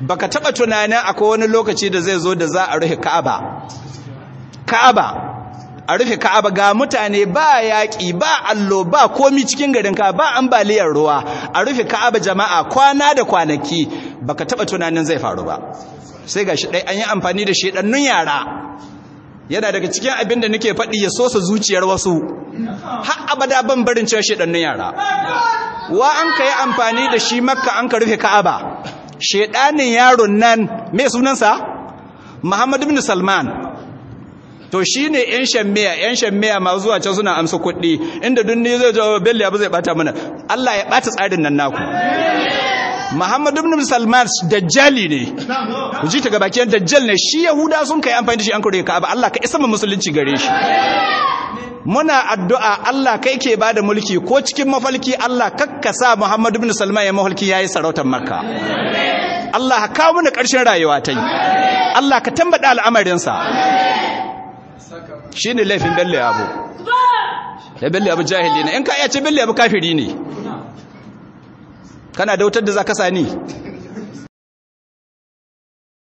baka taba tunanin akwai wani lokaci da zai zo da za a rufe Ka'aba a rufe Ka'aba ga mutane ba yaƙi ba allo ba komi cikin garin ka ba ambaliyar ruwa a rufe Ka'aba jama'a kwana da kwanaki baka taba tunanin zai faru ba sai gashi dai an yi amfani da shedannun yara yana daga cikin abin da nake faɗi ya sosa zuciyar wasu har abada ban barin cewa shedannun yara wa an kai amfani da shi Makka an ka rufe Ka'aba shedanin yaron nan me sunansa Muhammad ibn Salman to shine yan shammiya ma zuwa can suna amsa kuɗi inda dunni zai jawo Bello Yabo zai bata mana Allah ya bata tsarin nan naku Muhammad ibn Salman dajjali ne ku ji ta gabakin dajjal ne shi Yahuda sun kai amfani da shi an kore Ka'aba Allah ka isa musulunci gare shi muna addu'a Allah kai ke bada mulki ko cikin mafalki Allah kakkasa Muhammad ibn Salman ya mafalki yayi sarautar Makka Allah ka kawo mana ƙarshen rayuwa ta yi Allah ka tambada al'amarinsa shine laifin Bello Yabo da Bello Yabo jahili ne in ka iya ce Bello Yabo kafiri ne kana da wutar da za ka sani